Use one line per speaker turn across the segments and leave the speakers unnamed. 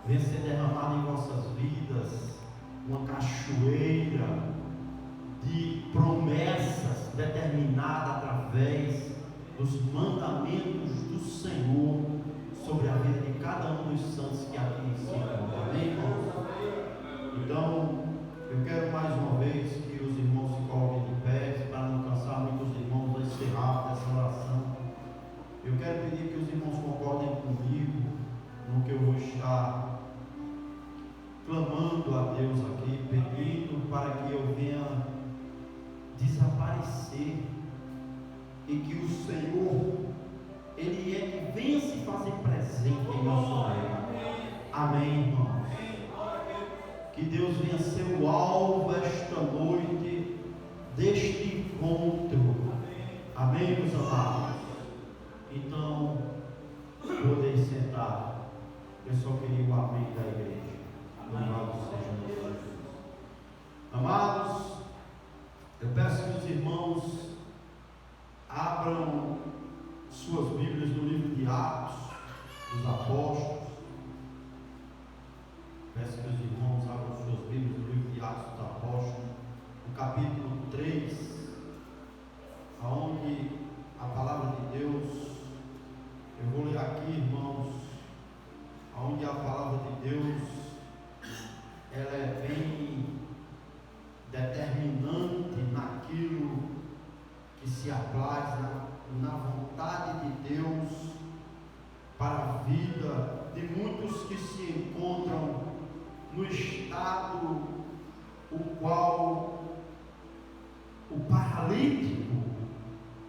venha ser derramada em vossas vidas uma cachoeira de promessas determinadas através dos mandamentos do Senhor sobre a vida de cada um dos santos que aqui se encontram. Amém, irmãos? Então, eu quero mais uma vez que os irmãos se coloquem de pé, para não cansar muitos irmãos, vou encerrar essa oração. Eu quero pedir que os irmãos concordem comigo no que eu vou estar clamando a Deus aqui, pedindo para que eu venha desaparecer e que o Senhor, Ele é que venha se fazer presente em nosso meio. Amém, irmãos? Que Deus venha ser o alvo esta noite deste encontro. Amém, meus amados? Então, podem sentar. Eu só queria o amém da igreja. Louvado seja Jesus. Amados, eu peço que os irmãos abram suas Bíblias no livro de Atos dos Apóstolos. Peço que os irmãos abram suas Bíblias no livro de Atos dos Apóstolos, no capítulo 3, onde a palavra de Deus, eu vou ler aqui, irmãos, onde a palavra de Deus, ela é bem determinante naquilo que se apraz na vontade de Deus para a vida de muitos que se encontram no estado o qual o paralítico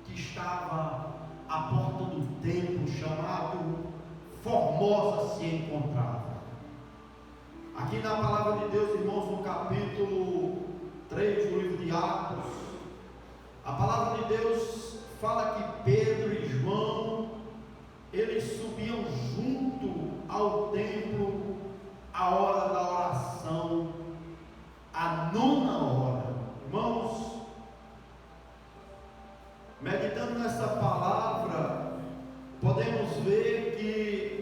que estava à porta do templo chamado Formosa se encontrava. Aqui na palavra de Deus, irmãos, no capítulo 3 do livro de Atos, a palavra de Deus fala que Pedro e João, eles subiam junto ao templo a hora da oração, a 9ª hora. Irmãos, meditando nessa palavra, podemos ver que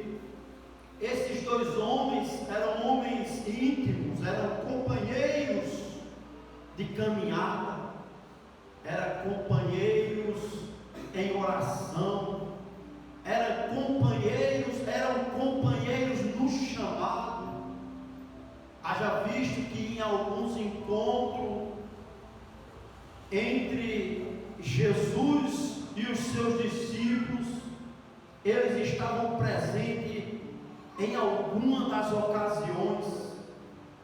esses dois homens eram homens íntimos, eram companheiros de caminhada, eram companheiros em oração, eram companheiros no chamado. Haja visto que em alguns encontros entre Jesus e os seus discípulos, eles estavam presentes em alguma das ocasiões.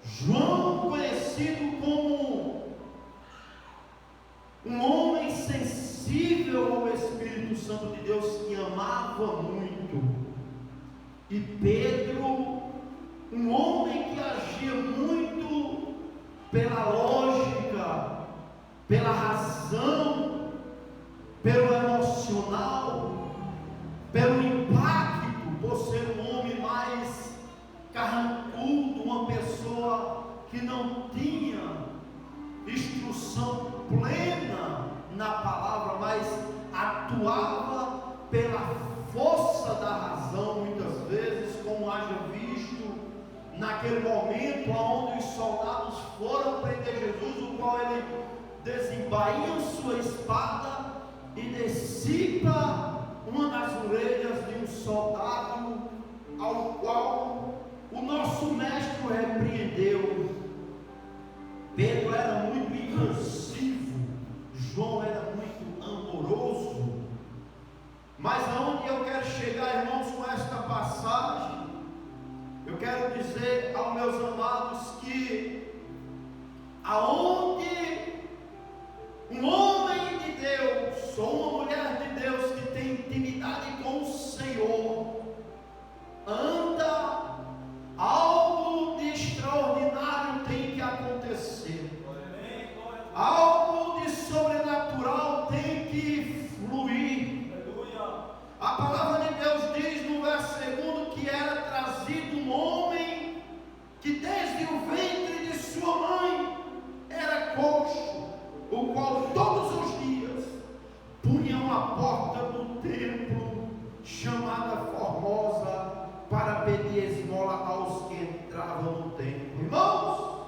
João, conhecido como um homem sensível ao Espírito Santo de Deus, que amava muito, e Pedro, um homem que agia muito pela lógica, pela razão, pelo emocional, pelo impacto, por ser um homem mais carrancudo, uma pessoa que não tinha instrução plena na palavra, mas atuava pela força da razão, muitas vezes, como haja visto naquele momento onde os soldados foram prender Jesus, o qual ele desembainha sua espada e dissipa uma das orelhas de um soldado, ao qual o nosso mestre o repreendeu. Pedro era muito impulsivo, João era muito amoroso. Mas aonde eu quero chegar, irmãos, com esta passagem, eu quero dizer aos meus amados que aonde um homem de Deus ou uma mulher de Deus que tem intimidade com o Senhor anda, algo de extraordinário tem que acontecer, algo de sobrenatural tem que fluir. A palavra de Deus diz no verso 2 que era trazido um homem que desde o ventre de sua mãe era coxo, o qual todos os dias punham a porta do templo chamada Formosa para pedir esmola. esmola aos que entravam no templo. Irmãos,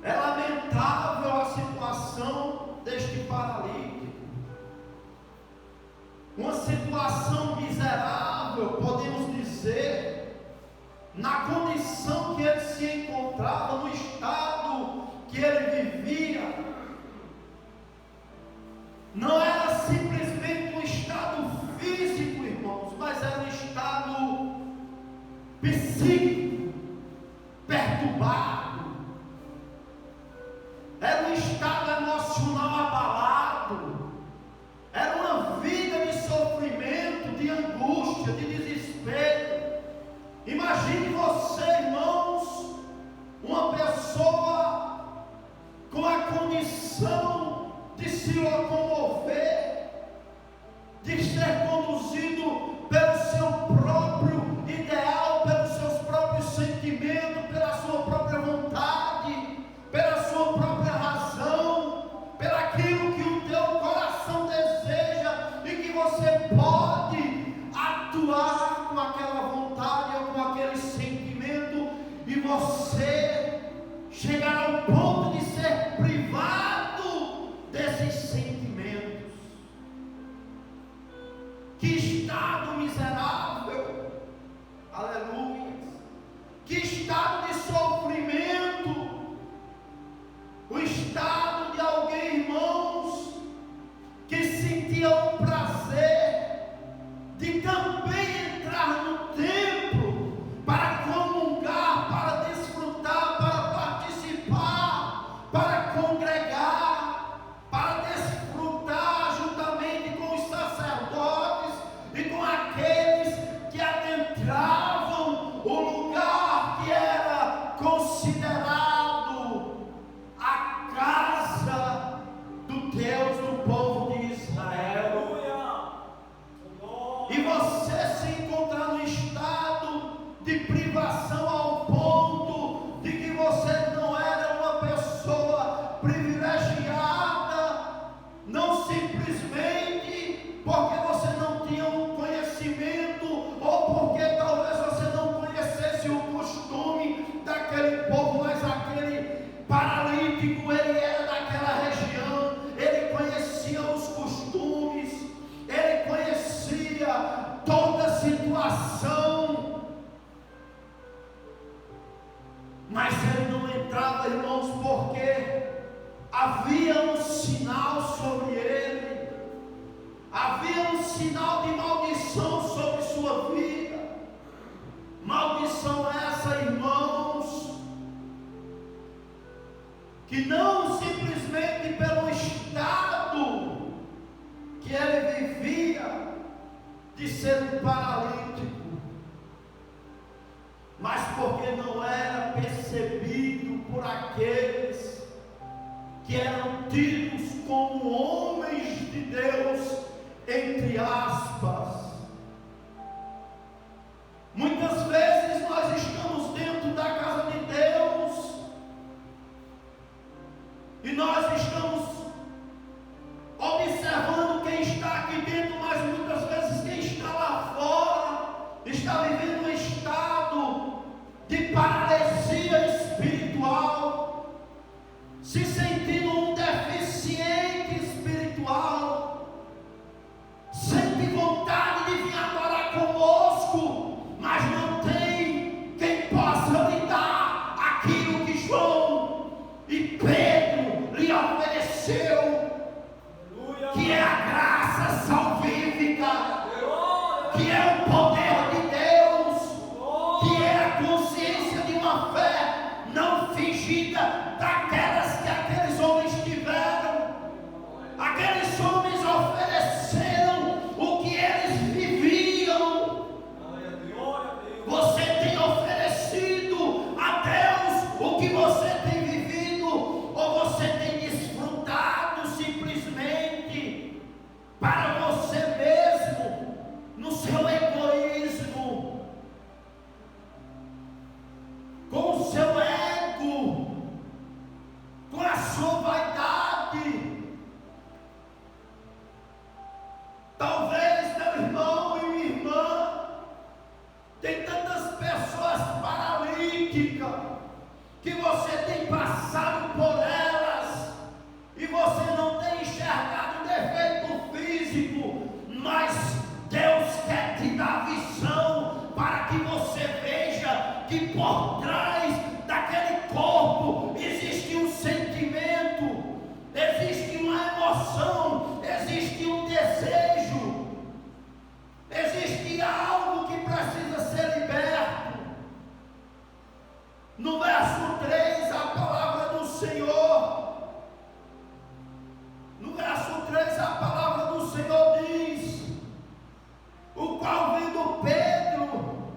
é lamentável a situação deste paralítico. Uma situação miserável, podemos dizer, na condição que ele se encontrava, no estado que ele vivia. Não era simplesmente um estado físico, irmãos, mas era um estado psíquico, perturbado. Era um estado emocional abalado. Era uma vida de sofrimento, de angústia, de desespero. Imagine você, irmãos, uma pessoa com a condição de se locomover, de ser conduzido pelo seu próprio ideal, pelos seus próprios sentimentos, pela sua própria vontade, pela sua própria razão, pelaquilo que o teu coração deseja, e que você pode atuar com aquela vontade ou com aquele sentimento, e você chegar ao ponto de ser privado desses sentimentos. Que estado miserável, aleluia, que estado de sofrimento, o estado de alguém, irmãos, que sentia o prazer de também entrar no templo para comungar, para desfrutar, para participar, para congregar, para desfrutar juntamente com os sacerdotes e com aqueles que adentravam o lugar que era considerado a casa do Deus do povo de Israel. E você se encontrar no estado de privação ao ponto de que você não era uma pessoa privilegiada, não simplesmente porque você não tinha um conhecimento, ou porque talvez você não conhecesse o costume daquele povo, mas aquele paralítico, ele era daquela região, ele conhecia os costumes, ele conhecia toda a situação, mas ele não entrava, irmãos, porque havia um sinal sobre ele, havia um sinal de maldição sobre sua vida. Maldição essa, irmãos, que não simplesmente pelo estado que ele vivia de ser um paralítico, mas porque não era percebido por aqueles que eram tidos como homens de Deus, entre aspas. Muitas vezes nós estamos dentro da casa de Deus e nós estamos observando quem está aqui dentro, mas muitas vezes quem está lá fora está vivendo um estado de paralisia espiritual, se sentindo um deficiente espiritual, sente vontade de vir adorar conosco, mas não tem quem possa lhe dar aquilo que João e Pedro lhe ofereceu, que é a graça salvífica, que é o poder de Deus, que é a consciência de uma fé não fingida, daquelas que aqueles homens tiveram. Aqueles homens ofereceram o que eles viviam. Você tem oferecido a Deus o que você tem vivido, ou você tem desfrutado simplesmente para você mesmo, no seu egoísmo, com o seu ego, com a sua vaidade? Talvez, meu irmão e minha irmã, crítica, que você tem passado por elas, e você não tem enxergado defeito físico, mas Deus quer te dar visão, para que você veja que por trás daquele corpo existe um sentimento, existe uma emoção, existe um desejo, existe algo que precisa ser liberto. No verso 3, a palavra do Senhor, no verso 3, a palavra do Senhor diz: o qual vendo Pedro,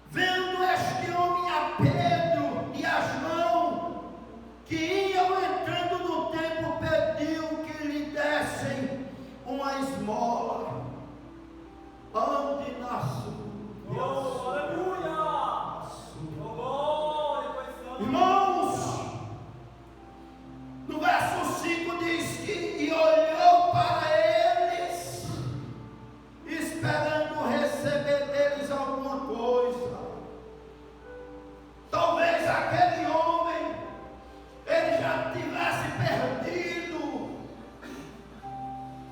vendo este homem a Pedro e a João, que iam entrando no templo, pediu que lhe dessem uma esmola. Ande na sua. Aleluia! Irmãos, no verso 5 diz que e olhou para eles, esperando receber deles alguma coisa. Talvez aquele homem, ele já tivesse perdido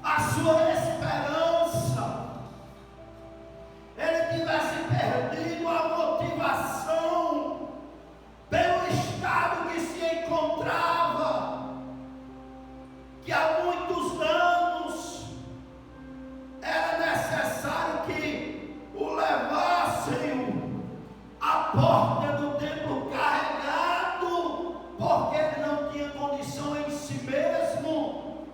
a sua esperança, ele tivesse perdido a motivação pelo estado que se encontrava, que há muitos anos era necessário que o levassem à porta do templo carregado, porque ele não tinha condição em si mesmo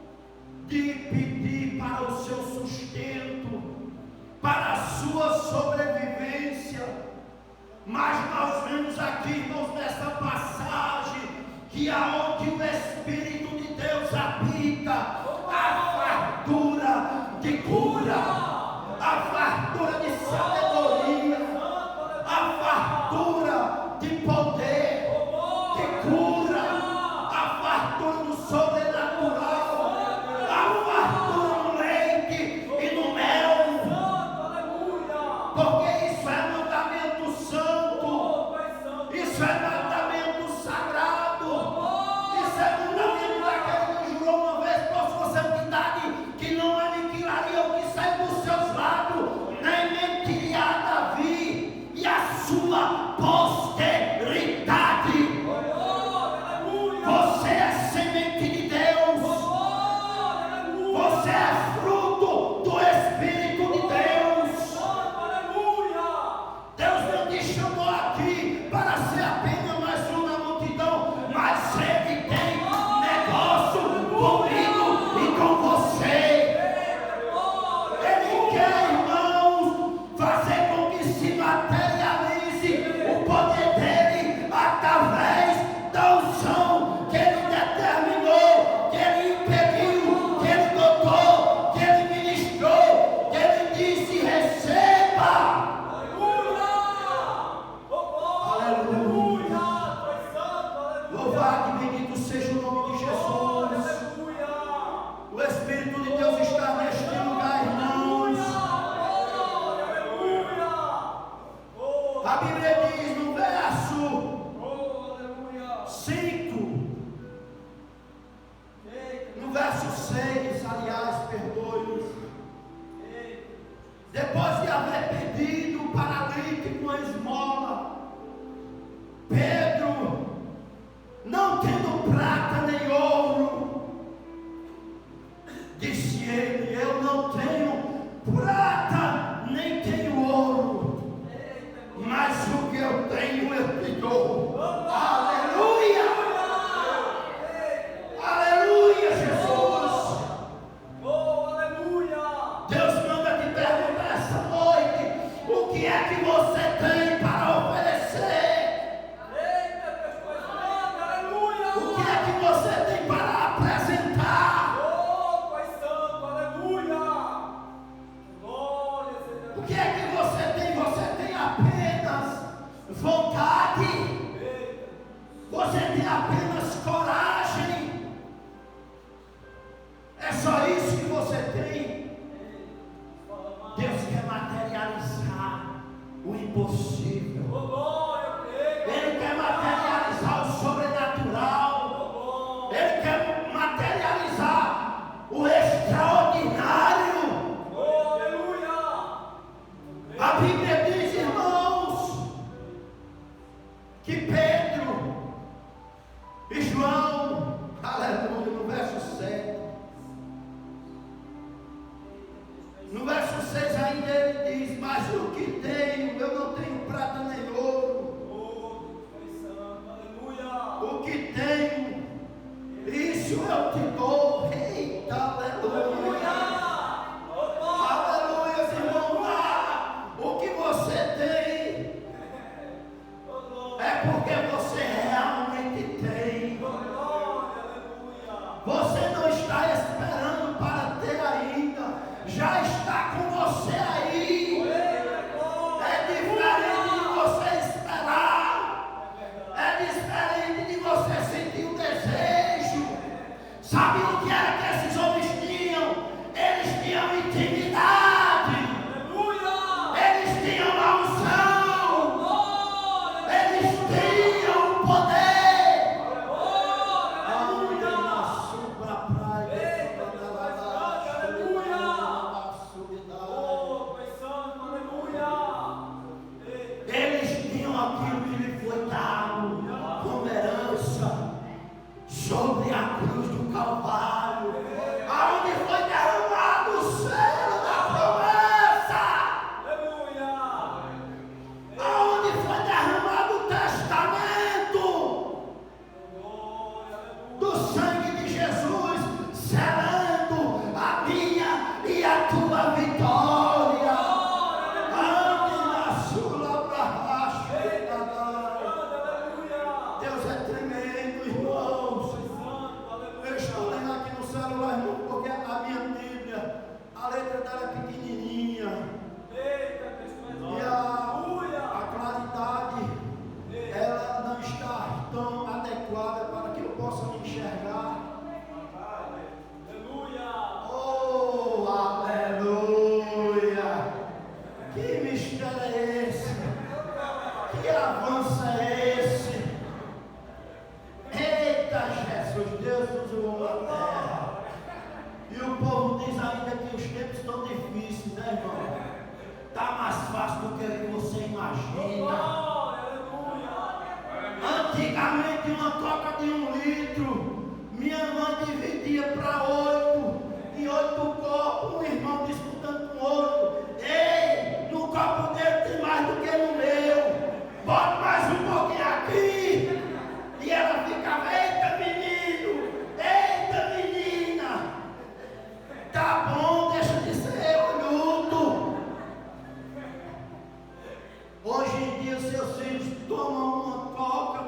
de pedir para o seu sustento, para a sua sobrevivência. Mas nós vemos aqui, irmãos, nessa passagem, que aonde o Espírito de Deus habita, a fartura de cura, a fartura de sabedoria, a fartura de poder, de cura, a fartura do sobrenatural, a fartura no leite e no mel, porque isso é mandamento santo, isso é mandamento sagrado, isso é mandamento daquele que jurou uma vez por sua santidade, que não aniquilaria o que sai dos seus lábios, nem mentiria a Davi e a sua posteridade. Você é semente de Deus, você é fruto do Espírito de Deus. Deus não te chamou aqui para ser apenas mais um na multidão, mas Ele tem negócio comigo e com você. Ele quer, irmãos, fazer com que se materialize o poder dele através da unção que Ele determinou, que Ele impediu, que Ele botou, que Ele ministrou, que Ele disse: receba. Aleluia! Louvado e bendito seja o nome de Jesus. O Espírito de Deus está neste lugar, irmãos. A Bíblia diz no verso 5, no verso 6, aliás, perdoe-nos. Depois de haver pedido o paralítico uma esmola, Pedro, não tendo prata nem ouro, disse ele: eu não tenho prata nem tenho ouro, mas o que eu tenho eu te dou. Aleluia! Aleluia, Jesus! Deus manda te perguntar essa noite: o que é que você tem para oferecer? O que é que você tem para apresentar? O que é que você tem? Você tem apenas vontade? Você tem apenas coragem? É só isso que você tem? Deus quer materializar o impossível. ministério é esse? Que avanço é esse? Eita Jesus, Deus nos uniu na terra. E o povo diz ainda que os tempos estão difíceis, né, irmão? Está mais fácil do que você imagina. Antigamente uma coca de 1 litro, minha mãe dividia para 8, em 8 copos, um irmão disputando com o outro. Ei, no copo dele tem mais do que no meu. Bota mais um pouquinho aqui. E ela ficava, eita menino, eita menina. Tá bom, deixa de ser olhudo. Hoje em dia seus filhos tomam uma coca,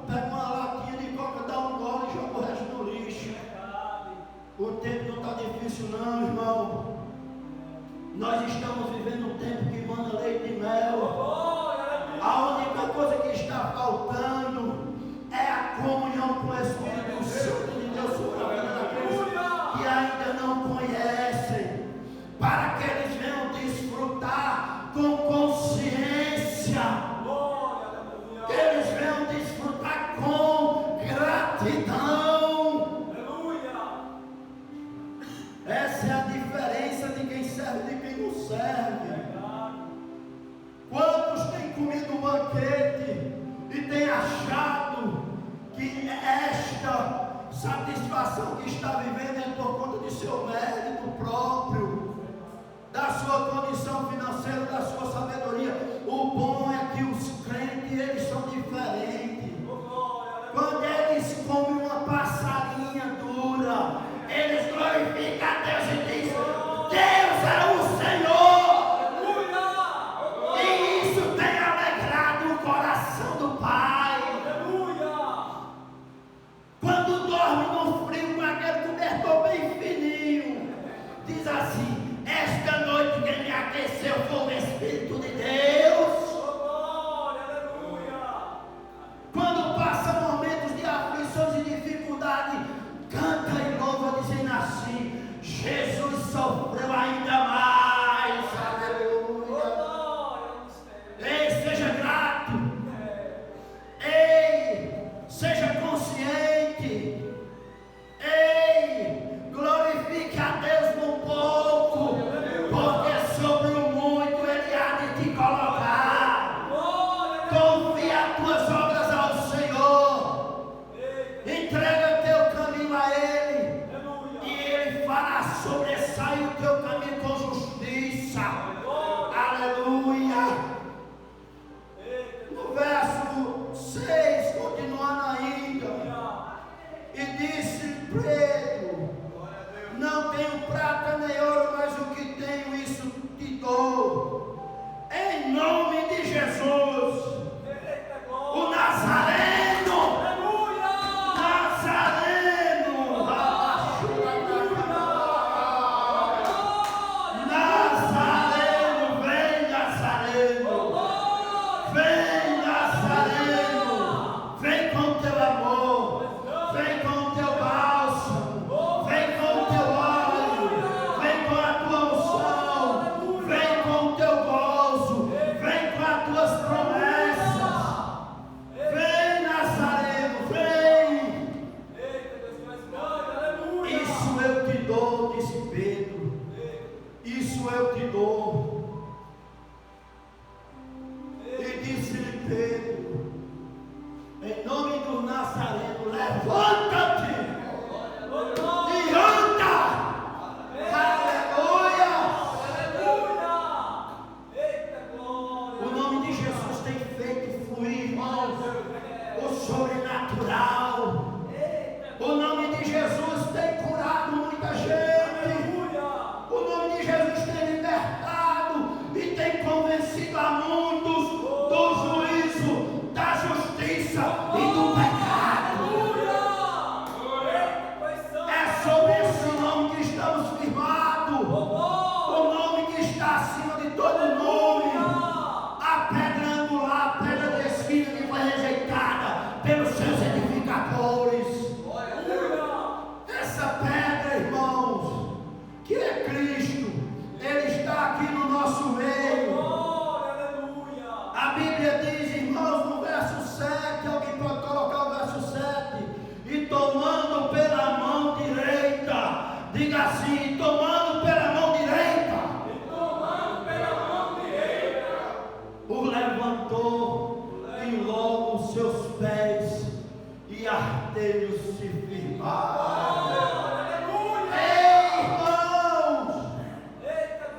pegam uma latinha de coca, dá um gole e joga o resto no lixo. O tempo não está difícil não, irmão. Nós estamos vivendo um tempo que manda leite e mel. A única coisa que está faltando é a comunhão com o Espírito Santo de Deus sobre a vida daqueles que ainda não conhecem, para que eles venham desfrutar com consciência, que eles venham desfrutar com gratidão. Essa é a diferença de quem serve e de quem não serve. Quantos têm comido o banquete e têm achado que esta satisfação que está vivendo é por conta de seu mérito próprio, da sua condição financeira, da sua sabedoria? O bom é que os crentes, eles são diferentes. Quando eles comem uma passarinha dura, eles glorificam a Deus e dizem: Deus é o Senhor. E isso tem alegrado o coração do Pai. Quando dorme no frio com aquele cobertor bem fininho, diz assim: esta noite quem me aqueceu foi o Espírito de Deus. Quando passa momentos de aflições e dificuldade, canta e louva dizendo assim: Jesus sofreu ainda mais. Aleluia. Ei, seja grato. Ei, seja consciente. Ei, glorifique a Deus no pouco, porque sobre o muito Ele há de te colocar. Confia as tuas obras ao Senhor. Entrega teu caminho a Ele, e Ele fará sobressair o teu caminho com justiça. Aleluia. No verso 6, continuando ainda, e disse Pedro: não tenho prata nem ouro, mas o que tenho isso te dou. Em nome de Jesus, o Nazareno. Nazareno, Nazareno, vem Nazareno, vem Nazareno, vem com teu amor, vem com teu bálsamo, vem com teu óleo, vem com a tua unção, vem com teu gozo, vem com as tuas promessas. Vem Nazareno, vem. Isso eu te dou, disse Pedro. Isso eu te dou. E disse-lhe Pedro: em nome do Nazareno, levanta-te e anda. Aleluia. O nome de Jesus tem feito fluir, irmãos, o sobrenatural. O nome de Jesus tem curado muita gente. O nome de Jesus tem libertado e tem convencido a muitos do juízo, da justiça e do pecado. É sobre esse nome que estamos firmados. O nome que está acima de todo nome. A pedra angular, a pedra de esquina que foi rejeitada pelos seus edificadores. Essa pedra o levantou e logo os seus pés e artelhos se firmaram. Ei, irmãos,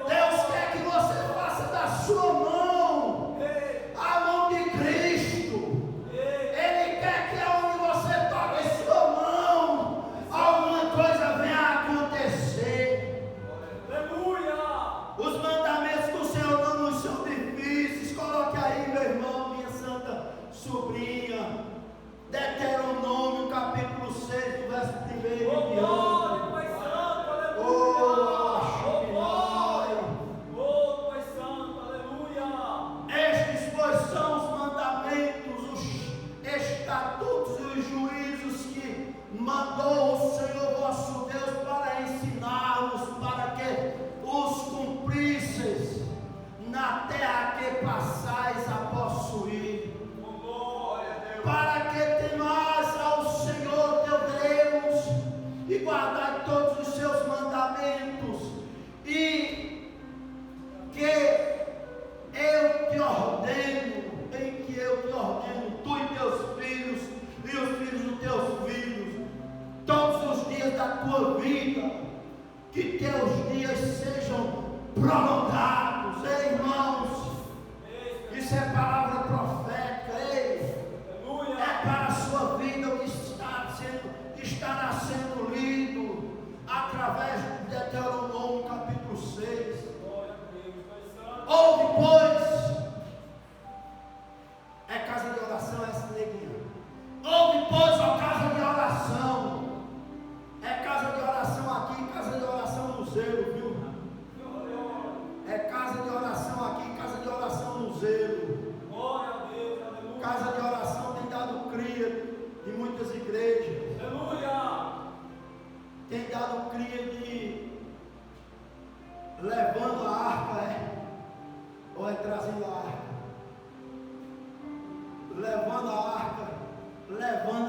Deus quer que você faça da sua mão a mão de Cristo. Ele quer que aonde você toque sua mão, alguma coisa venha a acontecer. Os mandamentos do Senhor não nos são difíceis. Coloque aí, meu irmão, minha santa sobrinha, Deuteronômio capítulo 6, verso 1 e diante. Estes, pois, são os mandamentos, os estatutos e os juízos que mandou o Senhor vosso Deus para ensinar-vos, para que os cumprisseis na terra que passais a possuir, para que temais ao Senhor teu Deus e guardai todos os seus mandamentos, e que eu te ordeno, em que eu te ordeno, tu e teus filhos, e os filhos dos teus filhos, todos os dias da tua vida, que teus dias sejam prolongados. Ei, irmãos, isso é palavra profética. Ei, é para a sua vida o que estará sendo lido através de Deuteronômio capítulo 6. Ouve, pois, é casa de oração essa neguinha. Ouve, pois, ó casa de oração. É casa de oração aqui, casa de oração no zelo, viu? É casa de oração aqui, casa de oração no zelo. Casa de oração tem dado cria de muitas igrejas. Tem dado cria de levando a arca, ou é trazendo a arca? Levando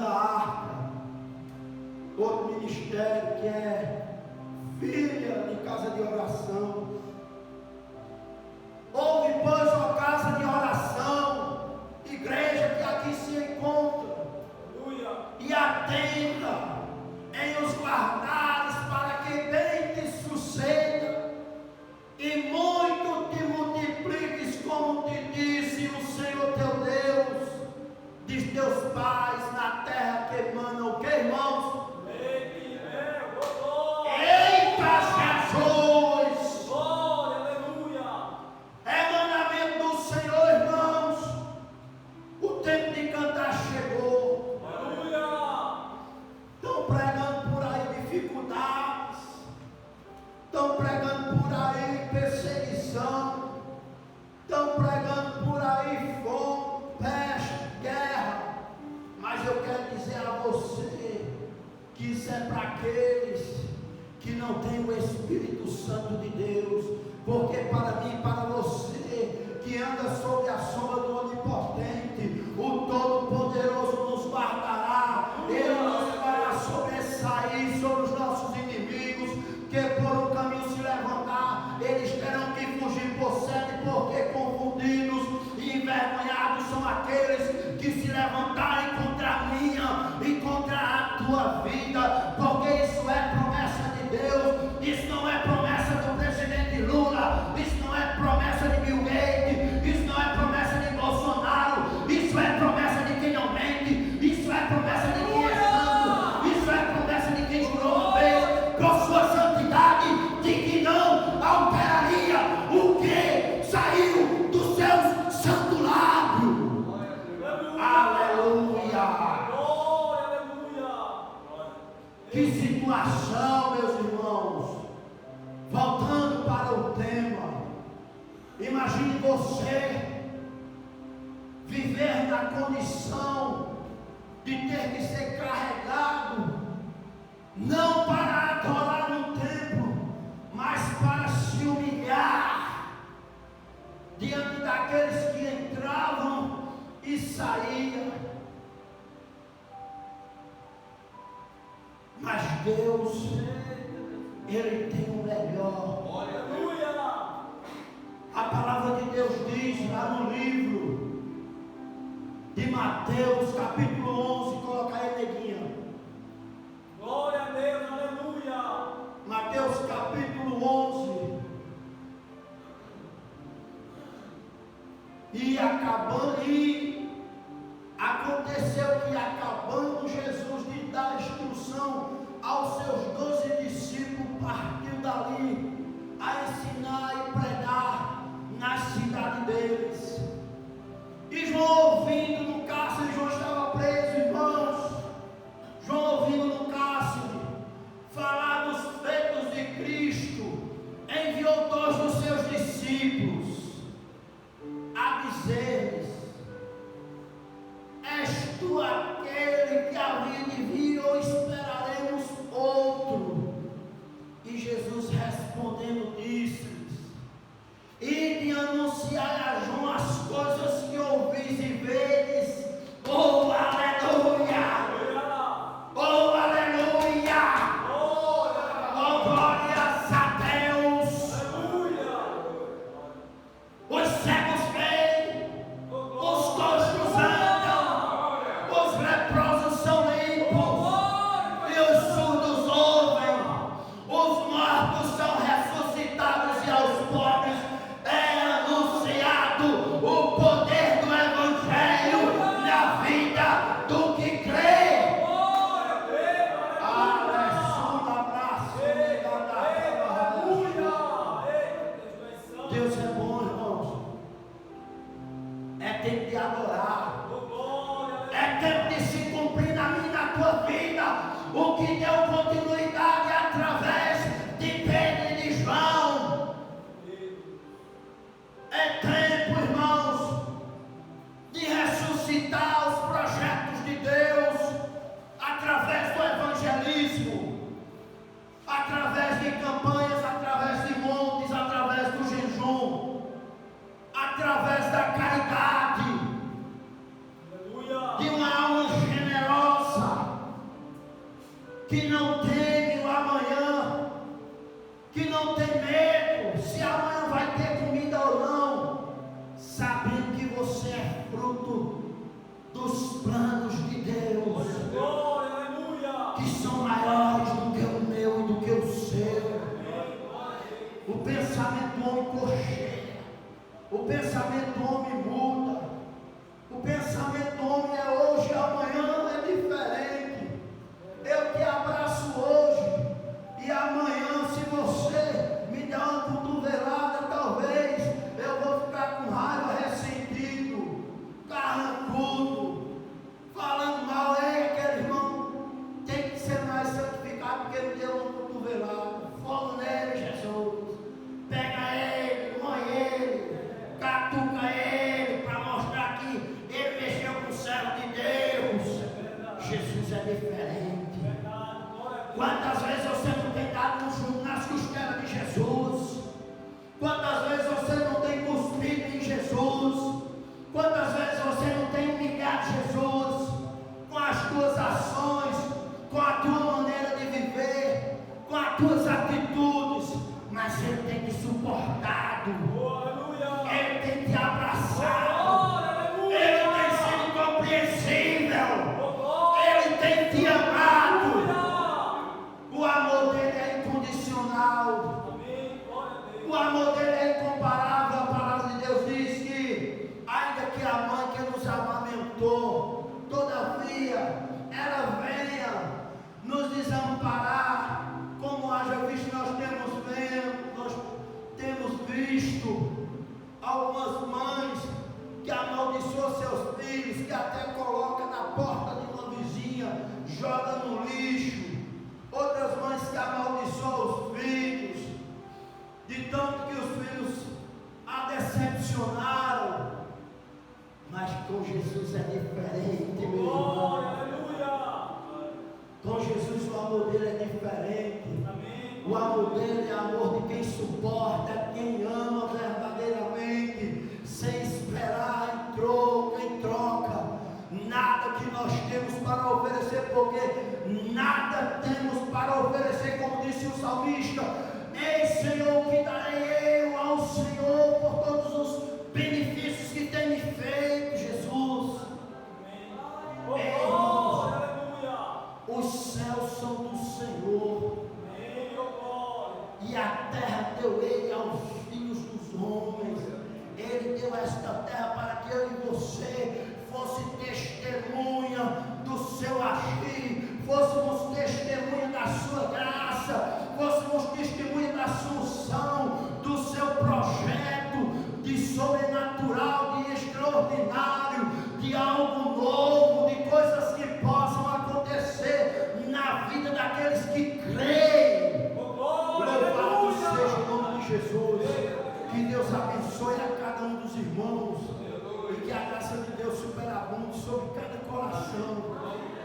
a arca. Outro ministério que é filha de casa de oração. Ouve, pois, ó casa de oração, igreja que aqui se encontra, e atenta em os guardares, para que bem te suceda e muito te multipliques, como te disse o Senhor teu Deus, de teus pais, na terra que emana o que, irmãos? Eita Jesus! É mandamento do Senhor, irmãos. O tempo de cantar chegou. Estão pregando por aí dificuldades, estão pregando por aí perseguição, estão pregando por aí fome, peste, guerra. Mas eu quero dizer a você que isso é para aqueles que não têm o Espírito Santo de Deus, porque para mim e para você que anda sob a sombra do Onipotente, o Todo-Poderoso nos guardará, Ele nos fará sobressair sobre os nossos inimigos, que por um caminho se levantar, eles terão que fugir por sete, porque confundidos e envergonhados são aqueles que se levantarem contra a minha e contra a tua vida, porque isso é promessa de Deus. Isso não é promessa do presidente Lula, isso não é promessa de Bill Gates, isso não é promessa de Bolsonaro, isso é promessa de quem não mente, isso é promessa de quem é santo, isso é promessa de quem jurou uma vez com sua santidade, de que não alteraria o que saiu dos seus santos lábios. Aleluia! Que situação, meus irmãos. Voltando para o tema, imagine você viver na condição de ter que ser carregado, não para adorar no templo, mas para se humilhar diante daqueles que entravam e saíam. Mas Deus, Ele tem o melhor. A palavra de Deus diz lá no livro Mateus capítulo 11, coloca aí, neguinha.
Glória a Deus, aleluia.
Mateus capítulo 11. E aconteceu que, acabando Jesus de dar instrução aos seus 12 discípulos, partiu dali a ensinar e pregar na cidade deles. E João, ouvindo no cárcere, João estava preso, irmãos. João, ouvindo no cárcere falar dos feitos de Cristo, enviou 2 dos seus discípulos a dizer-lhes: és tu aquele que havia de vir, ou esperaremos outro? E Jesus respondendo disse-lhes: ide anunciar a João as coisas que ouvis e vedes. Oh, aleluia! Oh, aleluia! Oh, glórias a Deus! Os cegos veem, os coxos andam, os leprosos são limpos, e os surdos ouvem, os mortos são ressuscitados, e aos pobres é anunciado o poder do Evangelho na vida do que crê. Deus é bom, irmãos. É tempo de adorar. É tempo de se cumprir na minha e na tua vida o que deu continuidade através de Pedro e de João. É tempo, irmãos, de ressuscitar os projetos de Deus através do evangelismo, através de campanhas, através de montes, através do jejum, através da caridade, de uma alma generosa, que não teme o amanhã, que não tem medo se amanhã vai ter comida ou não, sabendo que você é fruto dos planos de Deus, que são maiores do que o meu e do que o seu. O pensamento do homem cocheia, o pensamento do homem muda, o pensamento do homem é hoje, amanhã é diferente. Eu te abraço hoje, e amanhã, se você me der uma cotovelada, talvez eu vou ficar com raiva, ressentido, carrancudo, falando mal. Ei, aquele irmão tem que ser mais santificado, porque ele deu uma cotovelada. Fogo nele, Jesus. Pega ele, põe ele, catuca ele, para mostrar que ele mexeu com o servo de Deus. Jesus é diferente. Quantas vezes você não tem dado um chumbo nas costelas de Jesus? Quantas vezes você não tem cuspido em Jesus? Quantas vezes você não tem humilhado Jesus com as tuas ações, com a tua maneira de viver, com as tuas atitudes? Mas ele tem te suportado, ele tem te abraçado, ele tem sido compreensível, ele tem te amado. O amor dele é incondicional, o amor dele é incomparável. A palavra de Deus diz que, ainda que a mãe que nos amamentou, todavia ela venha nos desamparar, como haja visto, nós temos visto algumas mães que amaldiçoam seus filhos, que até coloca na porta de uma vizinha, joga no lixo. Outras mães que amaldiçoam os filhos, de tanto que os filhos a decepcionaram. Mas com Jesus é diferente, meu irmão. Com Jesus o amor dele é diferente. O amor dele é amor de quem suporta, quem ama verdadeiramente, sem esperar em troca. Nada que nós temos para oferecer, porque nada temos para oferecer, como disse o salmista: ei, Senhor, que darei eu ao Senhor por todos os benefícios que tem me feito, Jesus.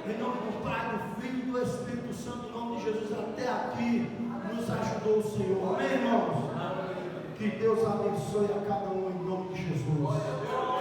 Em nome do Pai, do Filho e do Espírito Santo, em nome de Jesus, até aqui nos ajudou o Senhor. Amém, irmãos? Que Deus abençoe a cada um em nome de Jesus.